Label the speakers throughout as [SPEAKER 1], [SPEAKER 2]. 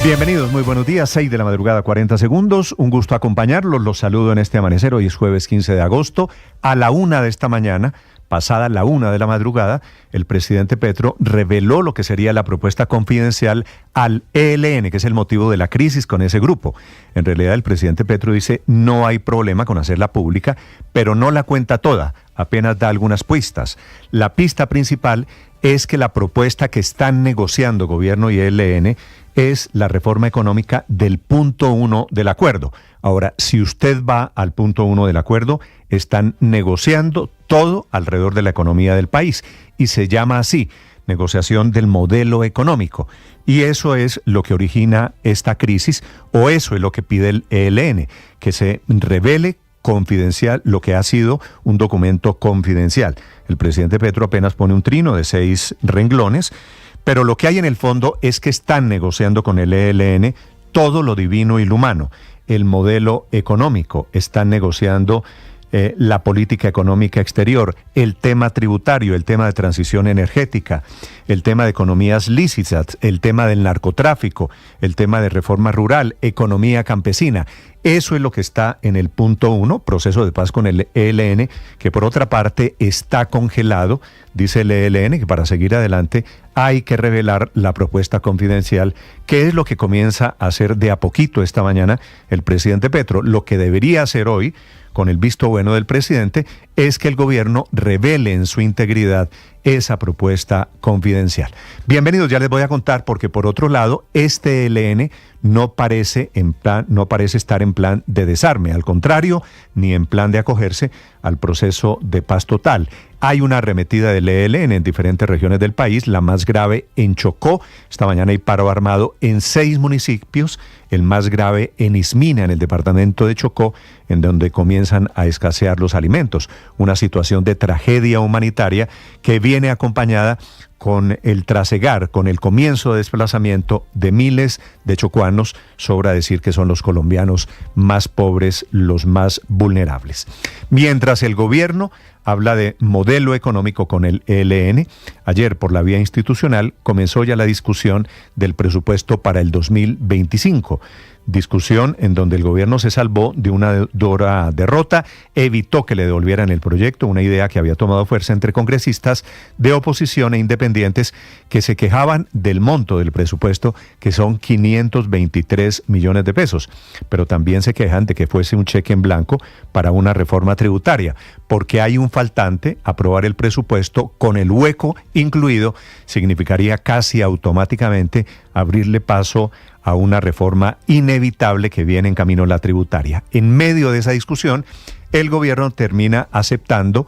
[SPEAKER 1] Bienvenidos, muy buenos días, 6 de la madrugada, 40 segundos. Un gusto acompañarlos, los saludo en este amanecer. Hoy es jueves 15 de agosto. A la 1 de esta mañana, pasada la 1 de la madrugada, el presidente Petro reveló lo que sería la propuesta confidencial al ELN, que es el motivo de la crisis con ese grupo. En realidad, el presidente Petro dice no hay problema con hacerla pública, pero no la cuenta toda, apenas da algunas pistas. La pista principal es que la propuesta que están negociando gobierno y ELN es la reforma económica del punto 1 del acuerdo. Ahora, si usted va al punto 1 del acuerdo, están negociando todo alrededor de la economía del país y se llama así, negociación del modelo económico. Y eso es lo que origina esta crisis, o eso es lo que pide el ELN, que se revele confidencial lo que ha sido un documento confidencial. El presidente Petro apenas pone un trino de 6 renglones, pero lo que hay en el fondo es que están negociando con el ELN todo lo divino y lo humano. El modelo económico, están negociando la política económica exterior, el tema tributario, el tema de transición energética, el tema de economías lícitas, el tema del narcotráfico, el tema de reforma rural, economía campesina. Eso es lo que está en el punto 1, proceso de paz con el ELN, que por otra parte está congelado. Dice el ELN que para seguir adelante hay que revelar la propuesta confidencial, que es lo que comienza a hacer de a poquito esta mañana el presidente Petro. Lo que debería hacer hoy, con el visto bueno del presidente, es que el gobierno revele en su integridad esa propuesta confidencial. Bienvenidos, ya les voy a contar, porque por otro lado, este ELN no parece estar en plan de desarme, al contrario, ni en plan de acogerse al proceso de paz total. Hay una arremetida del ELN en diferentes regiones del país, la más grave en Chocó. Esta mañana hay paro armado en 6 municipios, el más grave en Ismina, en el departamento de Chocó, en donde comienzan a escasear los alimentos. Una situación de tragedia humanitaria que viene acompañada con el trasegar, con el comienzo de desplazamiento de miles de chocuanos, sobra decir que son los colombianos más pobres, los más vulnerables. Mientras el gobierno habla de modelo económico con el ELN, ayer por la vía institucional comenzó ya la discusión del presupuesto para el 2025. Discusión en donde el gobierno se salvó de una dura derrota, evitó que le devolvieran el proyecto, una idea que había tomado fuerza entre congresistas de oposición e independientes que se quejaban del monto del presupuesto, que son 523 millones de pesos, pero también se quejan de que fuese un cheque en blanco para una reforma tributaria, porque hay un faltante. Aprobar el presupuesto con el hueco incluido significaría casi automáticamente abrirle paso a una reforma inevitable que viene en camino, la tributaria. En medio de esa discusión, el gobierno termina aceptando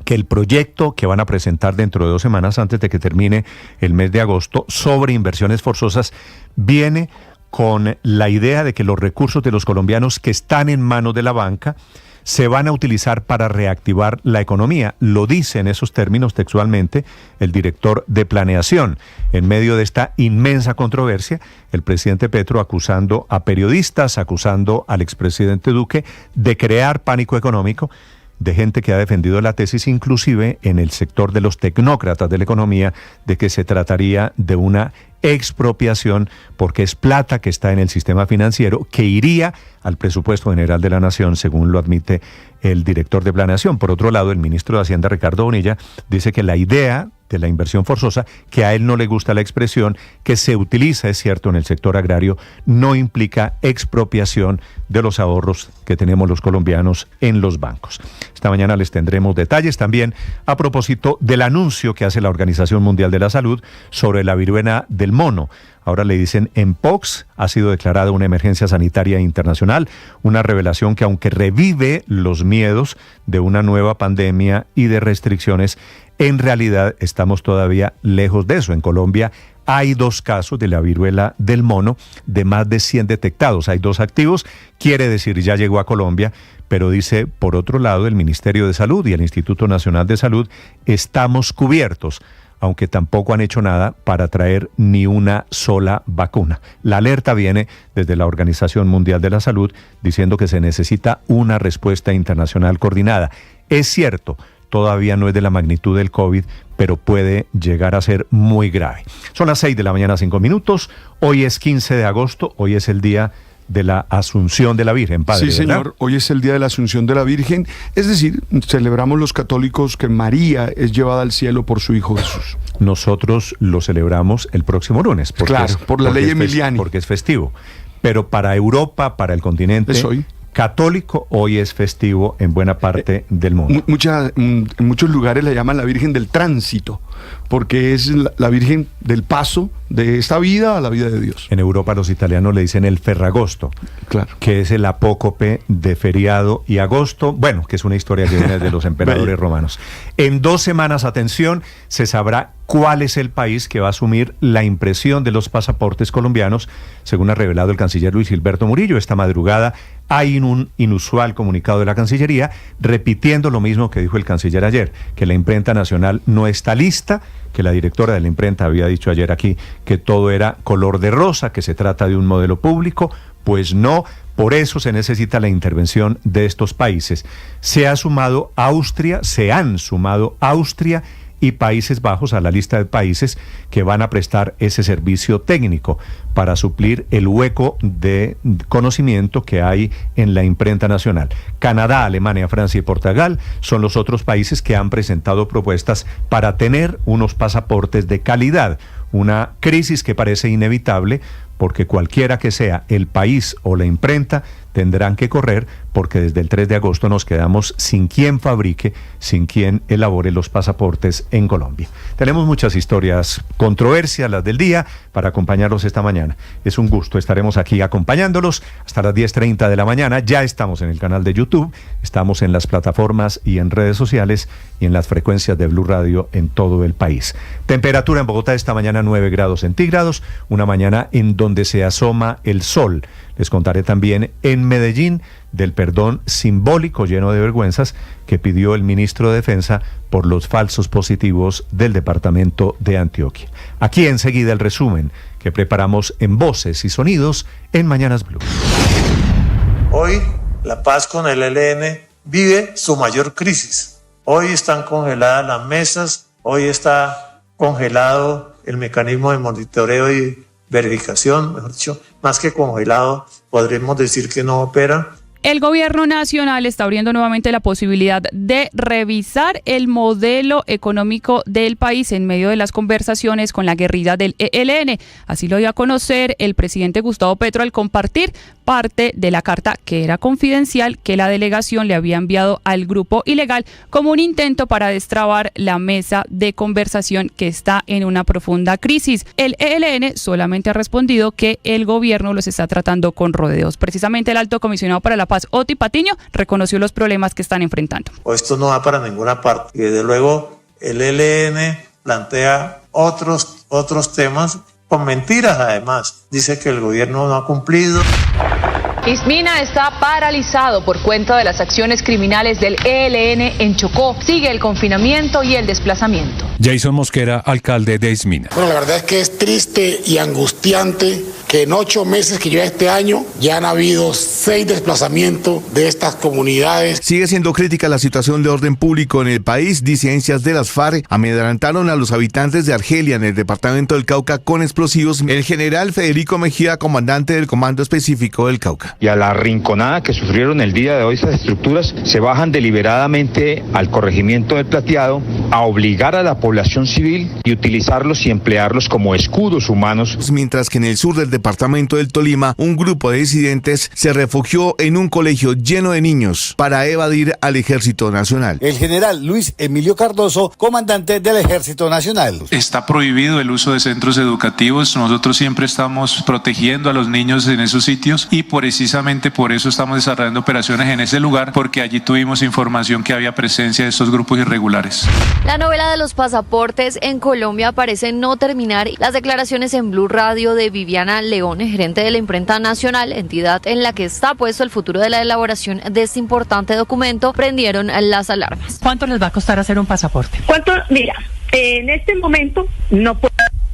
[SPEAKER 1] que el proyecto que van a presentar dentro de 2 semanas, antes de que termine el mes de agosto, sobre inversiones forzosas, viene con la idea de que los recursos de los colombianos que están en manos de la banca se van a utilizar para reactivar la economía. Lo dice en esos términos textualmente el director de Planeación. En medio de esta inmensa controversia, el presidente Petro acusando a periodistas, acusando al expresidente Duque de crear pánico económico, de gente que ha defendido la tesis, inclusive en el sector de los tecnócratas de la economía, de que se trataría de una expropiación porque es plata que está en el sistema financiero que iría al presupuesto general de la Nación, según lo admite el director de Planeación. Por otro lado, el ministro de Hacienda, Ricardo Bonilla, dice que la idea de la inversión forzosa, que a él no le gusta la expresión, que se utiliza, es cierto, en el sector agrario, no implica expropiación de los ahorros que tenemos los colombianos en los bancos. Esta mañana les tendremos detalles también a propósito del anuncio que hace la Organización Mundial de la Salud sobre la viruela del mono. Ahora le dicen Mpox, ha sido declarada una emergencia sanitaria internacional, una revelación que, aunque revive los miedos de una nueva pandemia y de restricciones, en realidad estamos todavía lejos de eso. En Colombia hay 2 casos de la viruela del mono, de más de 100 detectados. Hay 2 activos, quiere decir ya llegó a Colombia, pero dice, por otro lado, el Ministerio de Salud y el Instituto Nacional de Salud, estamos cubiertos, aunque tampoco han hecho nada para traer ni una sola vacuna. La alerta viene desde la Organización Mundial de la Salud, diciendo que se necesita una respuesta internacional coordinada. Es cierto, todavía no es de la magnitud del COVID, pero puede llegar a ser muy grave. Son las 6 de la mañana, 5 minutos. Hoy es 15 de agosto, hoy es el día de la Asunción de la Virgen, Padre.
[SPEAKER 2] Sí, señor, ¿verdad? Hoy es el día de la Asunción de la Virgen, es decir, celebramos los católicos que María es llevada al cielo por su Hijo Jesús.
[SPEAKER 1] Nosotros lo celebramos el próximo lunes.
[SPEAKER 2] Claro, por la ley Emiliani.
[SPEAKER 1] Porque es festivo. Pero para Europa, para el continente católico, hoy es festivo en buena parte del mundo.
[SPEAKER 2] En muchos lugares la llaman la Virgen del Tránsito, porque es la Virgen del paso de esta vida a la vida de Dios.
[SPEAKER 1] En Europa los italianos le dicen el Ferragosto,
[SPEAKER 2] claro,
[SPEAKER 1] que es el apócope de feriado y agosto, bueno, que es una historia que viene de los emperadores romanos. En 2 semanas, atención, se sabrá cuál es el país que va a asumir la impresión de los pasaportes colombianos, según ha revelado el canciller Luis Gilberto Murillo. Esta madrugada hay un inusual comunicado de la Cancillería repitiendo lo mismo que dijo el canciller ayer, que la imprenta nacional no está lista, que la directora de la imprenta había dicho ayer aquí que todo era color de rosa, que se trata de un modelo público. Pues no, por eso se necesita la intervención de estos países. Se han sumado Austria y Países Bajos a la lista de países que van a prestar ese servicio técnico para suplir el hueco de conocimiento que hay en la imprenta nacional. Canadá, Alemania, Francia y Portugal son los otros países que han presentado propuestas para tener unos pasaportes de calidad. Una crisis que parece inevitable porque cualquiera que sea el país o la imprenta tendrán que correr, porque desde el 3 de agosto nos quedamos sin quien fabrique, sin quien elabore los pasaportes en Colombia. Tenemos muchas historias, controversias, las del día, para acompañarlos esta mañana. Es un gusto, estaremos aquí acompañándolos hasta las 10:30 de la mañana. Ya estamos en el canal de YouTube, estamos en las plataformas y en redes sociales y en las frecuencias de Blue Radio en todo el país. Temperatura en Bogotá esta mañana 9 grados centígrados, una mañana en donde se asoma el sol. Les contaré también en Medellín del perdón simbólico lleno de vergüenzas que pidió el ministro de Defensa por los falsos positivos del departamento de Antioquia. Aquí enseguida el resumen que preparamos en Voces y Sonidos en Mañanas Blue.
[SPEAKER 3] Hoy la paz con el ELN vive su mayor crisis. Hoy están congeladas las mesas, hoy está congelado el mecanismo de monitoreo y verificación, mejor dicho, más que congelado, podremos decir que no opera.
[SPEAKER 4] El gobierno nacional está abriendo nuevamente la posibilidad de revisar el modelo económico del país en medio de las conversaciones con la guerrilla del ELN. Así lo dio a conocer el presidente Gustavo Petro al compartir parte de la carta que era confidencial que la delegación le había enviado al grupo ilegal como un intento para destrabar la mesa de conversación que está en una profunda crisis. El ELN solamente ha respondido que el gobierno los está tratando con rodeos. Precisamente el alto comisionado para la paz, Oti Patiño, reconoció los problemas que están enfrentando.
[SPEAKER 3] Esto no va para ninguna parte. Y desde luego el ELN plantea otros temas con mentiras además. Dice que el gobierno no ha cumplido.
[SPEAKER 5] Ismina está paralizado por cuenta de las acciones criminales del ELN en Chocó. Sigue el confinamiento y el desplazamiento.
[SPEAKER 6] Jason Mosquera, alcalde de Ismina.
[SPEAKER 7] Bueno, la verdad es que es triste y angustiante que en 8 meses que lleva este año ya han habido 6 desplazamientos de estas comunidades.
[SPEAKER 8] Sigue siendo crítica la situación de orden público en el país. Disidencias de las FARC amedrentaron a los habitantes de Argelia en el departamento del Cauca con explosivos. El general Federico Mejía, comandante del Comando Específico del Cauca.
[SPEAKER 9] Y a la rinconada que sufrieron el día de hoy estas estructuras, se bajan deliberadamente al corregimiento del Plateado a obligar a la población civil y utilizarlos y emplearlos como escudos humanos.
[SPEAKER 8] Mientras que en el sur del departamento del Tolima, un grupo de disidentes se refugió en un colegio lleno de niños para evadir al Ejército Nacional.
[SPEAKER 10] El general Luis Emilio Cardoso, comandante del Ejército Nacional.
[SPEAKER 11] Está prohibido el uso de centros educativos. Nosotros siempre estamos protegiendo a los niños en esos sitios y precisamente por eso estamos desarrollando operaciones en ese lugar, porque allí tuvimos información que había presencia de estos grupos irregulares.
[SPEAKER 12] La novela de los pasaportes en Colombia parece no terminar. Las declaraciones en Blue Radio de Viviana León, gerente de la Imprenta Nacional, entidad en la que está puesto el futuro de la elaboración de este importante documento, prendieron las alarmas.
[SPEAKER 13] ¿Cuánto les va a costar hacer un pasaporte?
[SPEAKER 14] ¿Cuánto? Mira, en este momento no puedo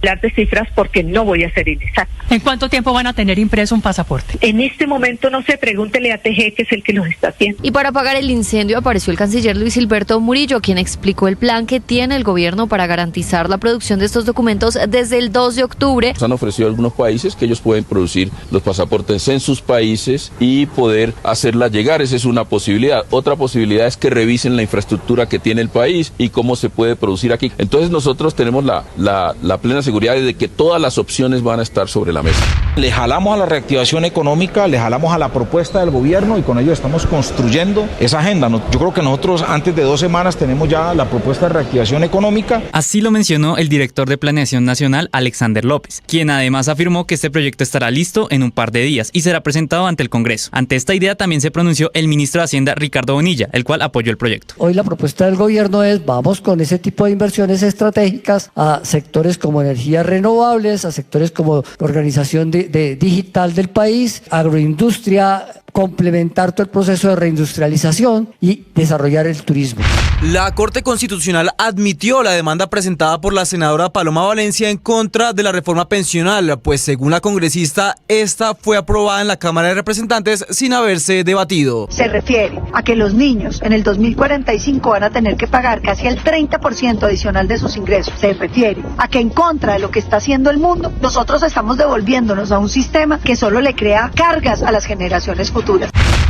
[SPEAKER 13] hablar de cifras porque no voy a ser inexacta.
[SPEAKER 14] ¿En cuánto tiempo van a tener impreso un pasaporte?
[SPEAKER 13] En este momento no sé, pregúntele a TG, que es el que los está haciendo.
[SPEAKER 12] Y para apagar el incendio apareció el canciller Luis Gilberto Murillo, quien explicó el plan que tiene el gobierno para garantizar la producción de estos documentos desde el 2 de octubre.
[SPEAKER 15] Nos han ofrecido algunos países que ellos pueden producir los pasaportes en sus países y poder hacerla llegar. Esa es una posibilidad. Otra posibilidad es que revisen la infraestructura que tiene el país y cómo se puede producir aquí. Entonces nosotros tenemos la plena seguridad de que todas las opciones van a estar sobre la mesa.
[SPEAKER 16] Le jalamos a la reactivación económica, le jalamos a la propuesta del gobierno y con ello estamos construyendo esa agenda. Yo creo que nosotros antes de 2 semanas tenemos ya la propuesta de reactivación económica.
[SPEAKER 17] Así lo mencionó el director de Planeación Nacional, Alexander López, quien además afirmó que este proyecto estará listo en un par de días y será presentado ante el Congreso. Ante esta idea también se pronunció el ministro de Hacienda, Ricardo Bonilla, el cual apoyó el proyecto.
[SPEAKER 18] Hoy la propuesta del gobierno es: vamos con ese tipo de inversiones estratégicas a sectores como energías renovables, a sectores como la organización digital del país, agroindustria, complementar todo el proceso de reindustrialización y desarrollar el turismo.
[SPEAKER 19] La Corte Constitucional admitió la demanda presentada por la senadora Paloma Valencia en contra de la reforma pensional, pues según la congresista, esta fue aprobada en la Cámara de Representantes sin haberse debatido.
[SPEAKER 20] Se refiere a que los niños en el 2045 van a tener que pagar casi el 30% adicional de sus ingresos. Se refiere a que en contra de lo que está haciendo el mundo, nosotros estamos devolviéndonos a un sistema que solo le crea cargas a las generaciones futuras.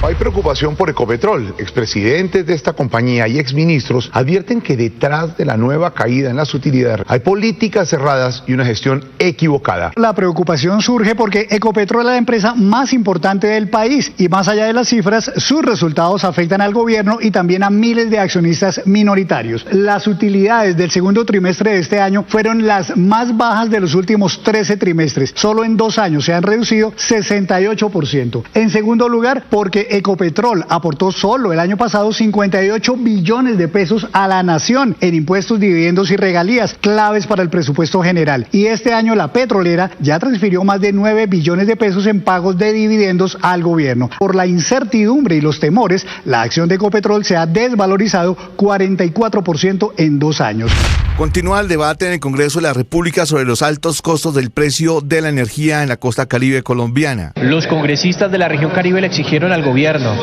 [SPEAKER 21] Hay preocupación por Ecopetrol. Expresidentes de esta compañía y exministros advierten que detrás de la nueva caída en las utilidades hay políticas cerradas y una gestión equivocada.
[SPEAKER 22] La preocupación surge porque Ecopetrol es la empresa más importante del país y más allá de las cifras, sus resultados afectan al gobierno y también a miles de accionistas minoritarios. Las utilidades del segundo trimestre de este año fueron las más bajas de los últimos 13 trimestres. Solo en 2 años se han reducido 68%. En segundo lugar, porque Ecopetrol aportó solo el año pasado 58 billones de pesos a la nación en impuestos, dividendos y regalías, claves para el presupuesto general. Y este año la petrolera ya transfirió más de 9 billones de pesos en pagos de dividendos al gobierno. Por la incertidumbre y los temores, la acción de Ecopetrol se ha desvalorizado 44% en 2 años.
[SPEAKER 8] Continúa el debate en el Congreso de la República sobre los altos costos del precio de la energía en la costa caribe colombiana.
[SPEAKER 23] Los congresistas de la región Caribe le exigieron al gobierno,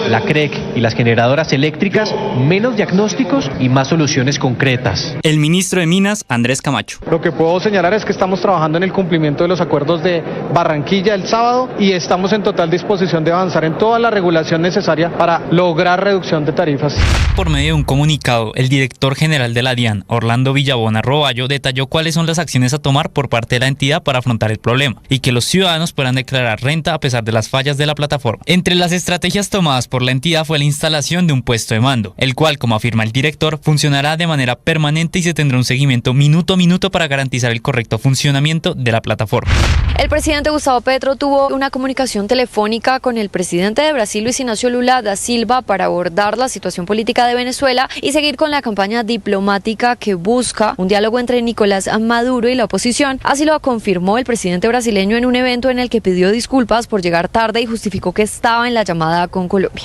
[SPEAKER 23] la CREC y las generadoras eléctricas menos diagnósticos y más soluciones concretas.
[SPEAKER 17] El ministro de Minas, Andrés Camacho.
[SPEAKER 24] Lo que puedo señalar es que estamos trabajando en el cumplimiento de los acuerdos de Barranquilla el sábado y estamos en total disposición de avanzar en toda la regulación necesaria para lograr reducción de tarifas.
[SPEAKER 17] Por medio de un comunicado, el director general de la DIAN, Orlando Villabona Roballo, detalló cuáles son las acciones a tomar por parte de la entidad para afrontar el problema y que los ciudadanos puedan declarar renta a pesar de las fallas de la plataforma. Entre las estrategias tomadas por la entidad fue la instalación de un puesto de mando, el cual, como afirma el director, funcionará de manera permanente y se tendrá un seguimiento minuto a minuto para garantizar el correcto funcionamiento de la plataforma.
[SPEAKER 12] El presidente Gustavo Petro tuvo una comunicación telefónica con el presidente de Brasil, Luis Ignacio Lula da Silva, para abordar la situación política de Venezuela y seguir con la campaña diplomática que busca un diálogo entre Nicolás Maduro y la oposición. Así lo confirmó el presidente brasileño en un evento en el que pidió disculpas por llegar tarde y justificó que estaba en la llamada con Colombia.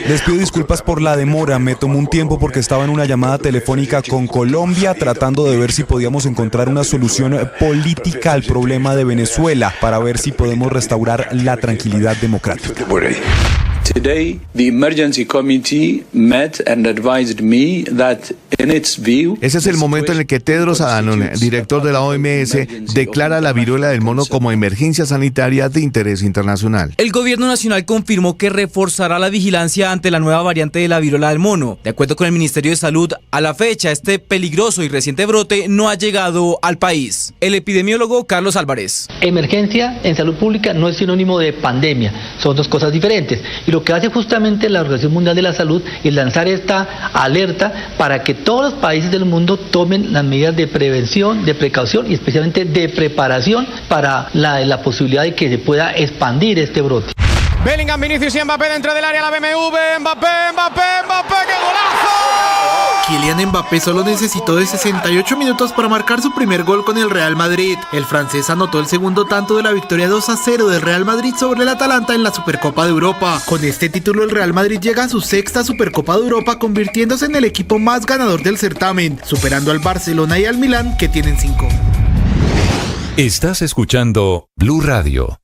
[SPEAKER 25] Les pido disculpas por la demora, me tomó un tiempo porque estaba en una llamada telefónica con Colombia tratando de ver si podíamos encontrar una solución política al problema de Venezuela para ver si podemos restaurar la tranquilidad democrática.
[SPEAKER 26] Today, the emergency committee met and advised me that in its view.
[SPEAKER 8] Ese es el momento en el que Tedros Adhanom, director de la OMS, declara la viruela del mono como emergencia sanitaria de interés internacional.
[SPEAKER 19] El gobierno nacional confirmó que reforzará la vigilancia ante la nueva variante de la viruela del mono. De acuerdo con el Ministerio de Salud, a la fecha, este peligroso y reciente brote no ha llegado al país. El epidemiólogo Carlos Álvarez.
[SPEAKER 27] Emergencia en salud pública no es sinónimo de pandemia, son dos cosas diferentes. Y lo que hace justamente la Organización Mundial de la Salud es lanzar esta alerta para que todos los países del mundo tomen las medidas de prevención, de precaución y especialmente de preparación para la posibilidad de que se pueda expandir este brote.
[SPEAKER 28] Bellingham, Vinicius y Mbappé dentro del área, la BMW, Mbappé, ¡qué golazo!
[SPEAKER 1] Kylian Mbappé solo necesitó de 68 minutos para marcar su primer gol con el Real Madrid. El francés anotó el segundo tanto de la victoria 2-0 del Real Madrid sobre el Atalanta en la Supercopa de Europa. Con este título el Real Madrid llega a su sexta Supercopa de Europa, convirtiéndose en el equipo más ganador del certamen, superando al Barcelona y al Milán, que tienen 5.
[SPEAKER 2] Estás escuchando Blue Radio.